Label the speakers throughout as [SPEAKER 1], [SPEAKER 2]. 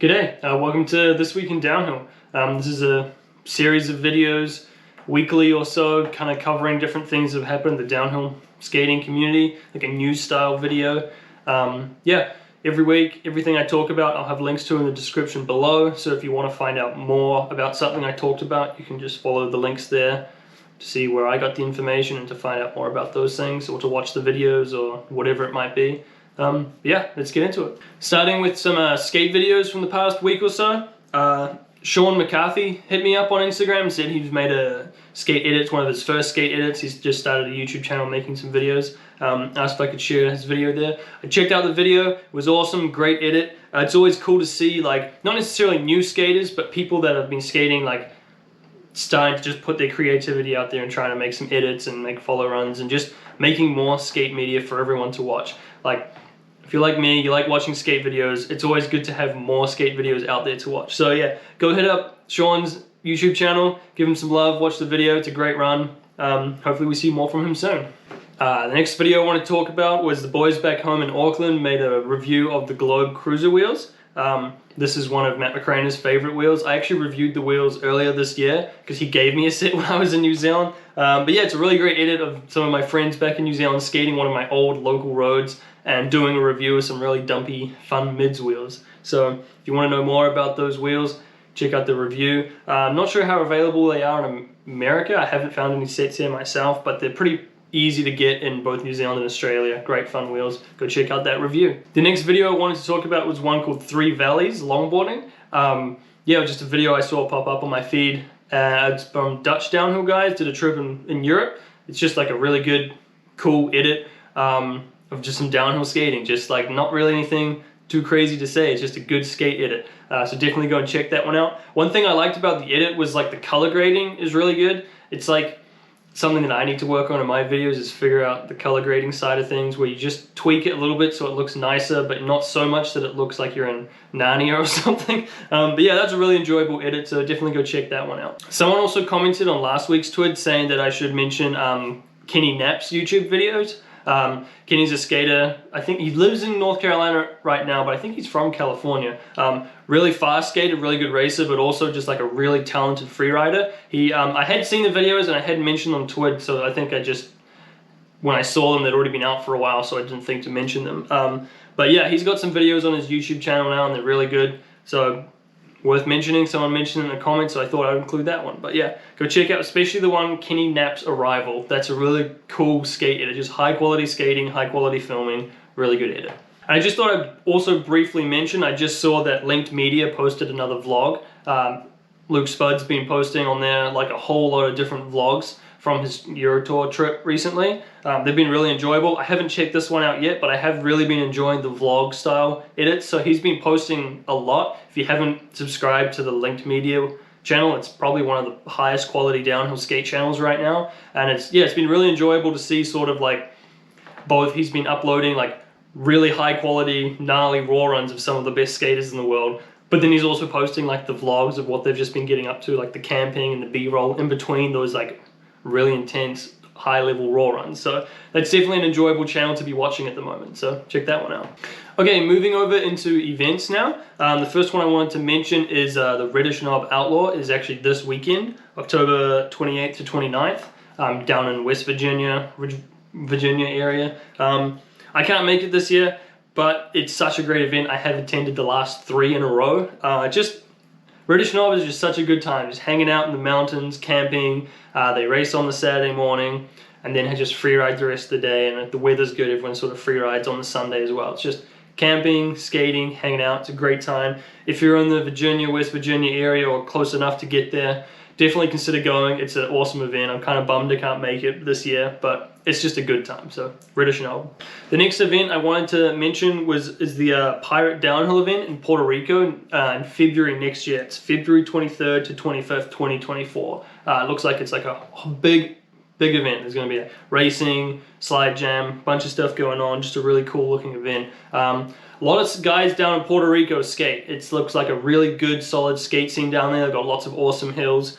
[SPEAKER 1] G'day, welcome to This Week in Downhill. This is a series of videos, weekly or so, kind of covering different things that have happened in the downhill skating community, like a news style video. Yeah, every week, everything I talk about, I'll have links to in the description below. So if you want to find out more about something I talked about, you can just follow the links there to see where I got the information and to find out more about those things, or to watch the videos or whatever it might be. Yeah, let's get into it. Starting with some skate videos from the past week or so. Sean McCarthy hit me up on Instagram and said he's made a skate edit. It's one of his first skate edits. He's just started a YouTube channel making some videos. Asked if I could share his video there. I checked out the video. It was awesome, great edit. It's always cool to see, like, not necessarily new skaters, but people that have been skating, like, starting to just put their creativity out there and trying to make some edits and make follow runs and just making more skate media for everyone to watch. Like, if you're like me, you like watching skate videos, it's always good to have more skate videos out there to watch. So yeah, go hit up Sean's YouTube channel, give him some love, watch the video, it's a great run. Hopefully we see more from him soon. The next video I want to talk about was the boys back home in Auckland made a review of the Globe Cruiser wheels. This is one of Matt McCraner's favorite wheels. I actually reviewed the wheels earlier this year because he gave me a set when I was in New Zealand. But yeah, it's a really great edit of some of my friends back in New Zealand skating one of my old local roads and doing a review of some really dumpy, fun mids wheels. So if you want to know more about those wheels, check out the review. I'm not sure how available they are in America. I haven't found any sets here myself, but they're pretty easy to get in both New Zealand and Australia. Great fun wheels. Go check out that review. The next video I wanted to talk about was one called 3 Valleys Longboarding. Yeah, it was just a video I saw pop up on my feed. It's from Dutch downhill guys, did a trip in Europe. It's just like a really good, cool edit of just some downhill skating. Just like not really anything too crazy to say. It's just a good skate edit. So definitely go and check that one out. One thing I liked about the edit was like the color grading is really good. It's like something that I need to work on in my videos is figure out the color grading side of things, where you just tweak it a little bit so it looks nicer, but not so much that it looks like you're in Narnia or something. But yeah, that's a really enjoyable edit, so definitely go check that one out. Someone also commented on last week's TWID saying that I should mention Kenny Knapp's YouTube videos. Kenny's a skater. I think he lives in North Carolina right now, but I think he's from California. Really fast skater, really good racer, but also just like a really talented freerider. I had seen the videos and I had mentioned on TWID, so I think when I saw them, they'd already been out for a while, so I didn't think to mention them. But yeah, he's got some videos on his YouTube channel now and they're really good. So worth mentioning, someone mentioned in the comments, so I thought I'd include that one. But yeah, go check out especially the one Kenny Knapp's Arrival. That's a really cool skate edit, just high quality skating, high quality filming, really good edit. And I just thought I'd also briefly mention, I just saw that Linked Media posted another vlog. Luke Spud's been posting on there like a whole lot of different vlogs from his Eurotour trip recently. They've been really enjoyable. I haven't checked this one out yet, but I have really been enjoying the vlog style edits. So he's been posting a lot. If you haven't subscribed to the Linked Media channel, it's probably one of the highest quality downhill skate channels right now. And it's been really enjoyable to see sort of like both. He's been uploading like really high quality, gnarly raw runs of some of the best skaters in the world. But then he's also posting like the vlogs of what they've just been getting up to, like the camping and the B-roll in between those like really intense high-level raw runs. So that's definitely an enjoyable channel to be watching at the moment, so check that one out. Okay, moving over into events now. The first one I wanted to mention is the Reddish Knob Outlaw is actually this weekend, October 28th to 29th, down in West Virginia area. I can't make it this year, but it's such a great event. I have attended the last 3 in a row. Reddish Knob is just such a good time, just hanging out in the mountains, camping. They race on the Saturday morning and then just free ride the rest of the day. And if the weather's good, everyone sort of free rides on the Sunday as well. It's just camping, skating, hanging out. It's a great time. If you're in the West Virginia area or close enough to get there, definitely consider going. It's an awesome event. I'm kind of bummed I can't make it this year, but it's just a good time. So Reddish Knob. The next event I wanted to mention is the Pirate Downhill event in Puerto Rico in February next year. It's February 23rd to 25th, 2024. It looks like it's like a big event. There's going to be a racing, slide jam, bunch of stuff going on. Just a really cool looking event. A lot of guys down in Puerto Rico skate. It looks like a really good, solid skate scene down there. They've got lots of awesome hills.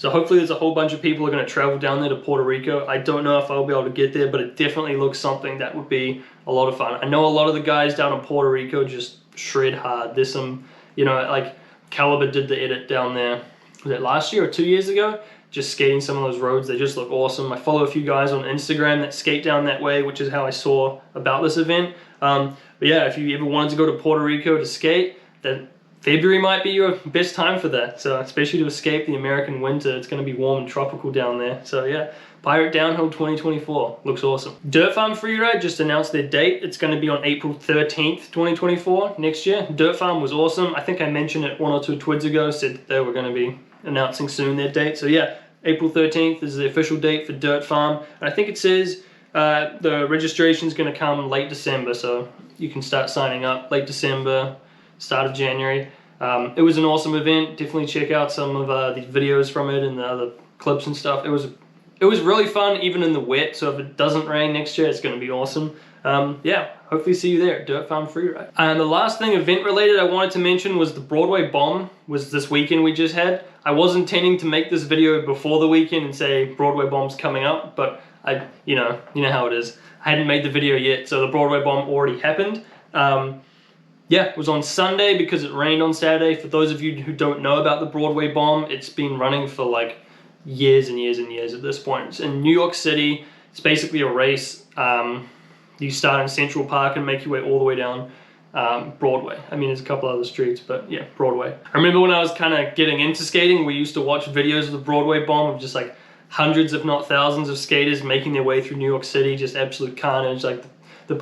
[SPEAKER 1] So hopefully there's a whole bunch of people who are going to travel down there to Puerto Rico. I don't know if I'll be able to get there, but it definitely looks something that would be a lot of fun. I know a lot of the guys down in Puerto Rico just shred hard. There's some You know, like Caliber did the edit down there, was it last year or 2 years ago? Just skating some of those roads, they just look awesome. I follow a few guys on Instagram that skate down that way, which is how I saw about this event. But yeah, if you ever wanted to go to Puerto Rico to skate, then February might be your best time for that. So especially to escape the American winter, it's going to be warm and tropical down there. So yeah, Pirate Downhill 2024 looks awesome. Dirt Farm Freeride just announced their date. It's going to be on April 13th, 2024 next year. Dirt Farm was awesome. I think I mentioned it 1 or 2 twids ago, said that they were going to be announcing soon their date. So yeah, April 13th is the official date for Dirt Farm. And I think it says the registration is going to come late December, so you can start signing up late December, start of January. It was an awesome event. Definitely check out some of the videos from it and the other clips and stuff. It was really fun, even in the wet. So if it doesn't rain next year, it's going to be awesome. Yeah, hopefully see you there at Dirt Farm Freeride. And the last thing event related I wanted to mention was the Broadway Bomb was this weekend we just had. I was intending to make this video before the weekend and say Broadway Bomb's coming up, but you know how it is. I hadn't made the video yet, so the Broadway Bomb already happened. Yeah, it was on Sunday because it rained on Saturday. For those of you who don't know about the Broadway Bomb, it's been running for like years and years and years at this point. It's in New York City. It's basically a race. You start in Central Park and make your way all the way down Broadway. I mean, there's a couple other streets, but yeah, Broadway. I remember when I was kind of getting into skating, we used to watch videos of the Broadway Bomb of just like hundreds, if not thousands, of skaters making their way through New York City, just absolute carnage. Like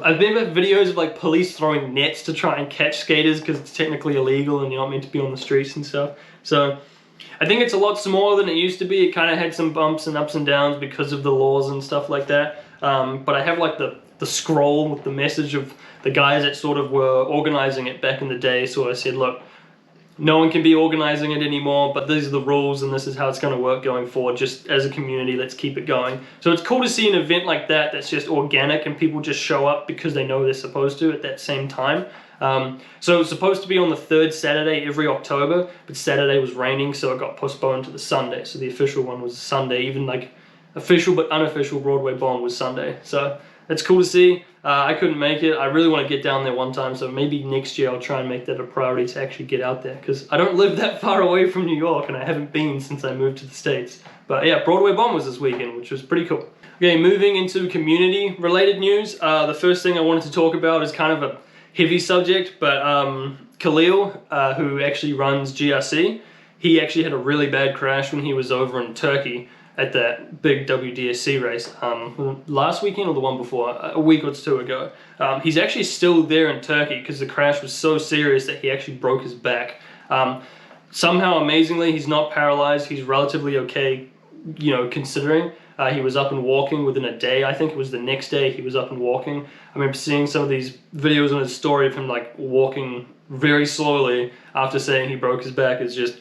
[SPEAKER 1] I've been at videos of like police throwing nets to try and catch skaters because it's technically illegal and you're not meant to be on the streets and stuff. So I think it's a lot smaller than it used to be. It kind of had some bumps and ups and downs because of the laws and stuff like that. But I have like the scroll with the message of the guys that sort of were organizing it back in the day. So I said, look, no one can be organizing it anymore, but these are the rules and this is how it's going to work going forward. Just as a community, let's keep it going. So it's cool to see an event like that that's just organic and people just show up because they know they're supposed to at that same time. So it's supposed to be on the 3rd Saturday every October, but Saturday was raining, so it got postponed to the Sunday. So the official one was Sunday, even like official but unofficial Broadway Bomb was Sunday. So it's cool to see. I couldn't make it. I really want to get down there one time, so maybe next year I'll try and make that a priority to actually get out there, because I don't live that far away from New York and I haven't been since I moved to the States. But yeah, Broadway Bomb was this weekend, which was pretty cool. Okay, moving into community related news. The first thing I wanted to talk about is kind of a heavy subject, but Khalil, who actually runs GRC, he actually had a really bad crash when he was over in Turkey at that big WDSC race last weekend or the one before, a week or 2 ago. He's actually still there in Turkey because the crash was so serious that he actually broke his back. Somehow, amazingly, he's not paralyzed. He's relatively okay, you know, considering. He was up and walking within a day. I think it was the next day he was up and walking. I remember seeing some of these videos on his story of him like walking very slowly after saying he broke his back. Is just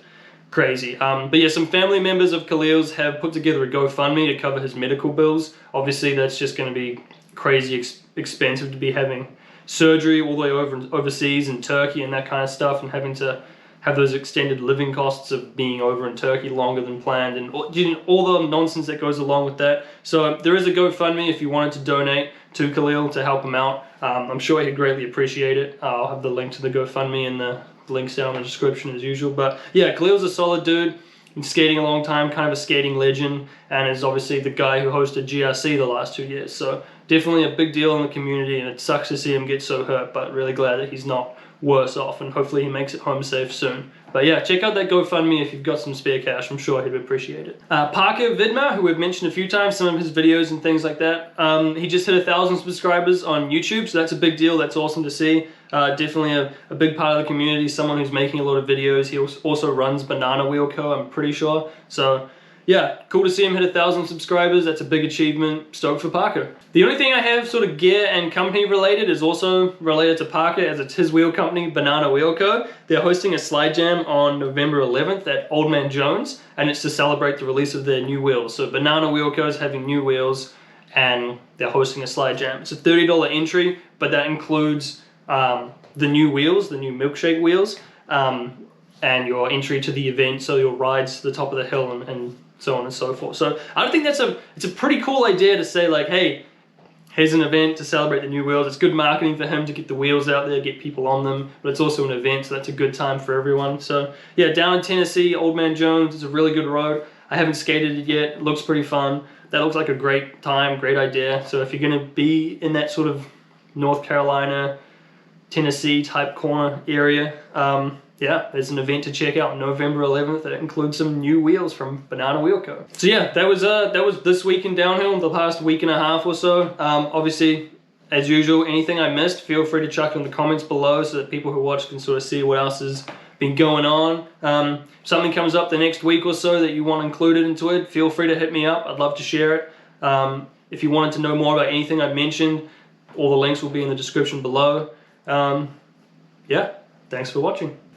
[SPEAKER 1] crazy. But yeah, some family members of Khalil's have put together a GoFundMe to cover his medical bills. Obviously, that's just going to be crazy expensive to be having surgery all the way overseas in Turkey and that kind of stuff, and having to have those extended living costs of being over in Turkey longer than planned, and all the nonsense that goes along with that. So there is a GoFundMe if you wanted to donate to Khalil to help him out. I'm sure he'd greatly appreciate it. I'll have the link to the GoFundMe in the links down in the description as usual. But yeah, Khalil's a solid dude. Been skating a long time, kind of a skating legend, and is obviously the guy who hosted GRC the last 2 years. So definitely a big deal in the community, and it sucks to see him get so hurt, but really glad that he's not worse off, and hopefully he makes it home safe soon. But yeah, check out that GoFundMe if you've got some spare cash. I'm sure he'd appreciate it. Parker Vidma, who we've mentioned a few times, some of his videos and things like that, he just hit 1,000 subscribers on YouTube, so that's a big deal. That's awesome to see. Definitely a big part of the community, someone who's making a lot of videos. He also runs Banana Wheel Co., I'm pretty sure. So yeah, cool to see him hit 1,000 subscribers. That's a big achievement. Stoked for Parker. The only thing I have sort of gear and company related is also related to Parker, as it's his wheel company, Banana Wheel Co. They're hosting a slide jam on November 11th at Old Man Jones, and it's to celebrate the release of their new wheels. So Banana Wheel Co. is having new wheels, and they're hosting a slide jam. It's a $30 entry, but that includes the new wheels, the new milkshake wheels, and your entry to the event, so your rides to the top of the hill and so on and so forth. So I don't think it's a pretty cool idea to say like, hey, Here's an event to celebrate the new wheels. It's good marketing for him to get the wheels out there, get people on them, but it's also an event, so that's a good time for everyone. So yeah, down in Tennessee, Old Man Jones is a really good road. I haven't skated it yet. It looks pretty fun. That looks like a great time, great idea. So if you're going to be in that sort of North Carolina, Tennessee type corner area, yeah, there's an event to check out November 11th that includes some new wheels from Banana Wheel Co. So yeah, that was this week in downhill, the past week and a half or so. Obviously, as usual, anything I missed, feel free to chuck in the comments below so that people who watch can sort of see what else has been going on. If something comes up the next week or so that you want included into it, feel free to hit me up. I'd love to share it. If you wanted to know more about anything I've mentioned, all the links will be in the description below. Yeah, thanks for watching.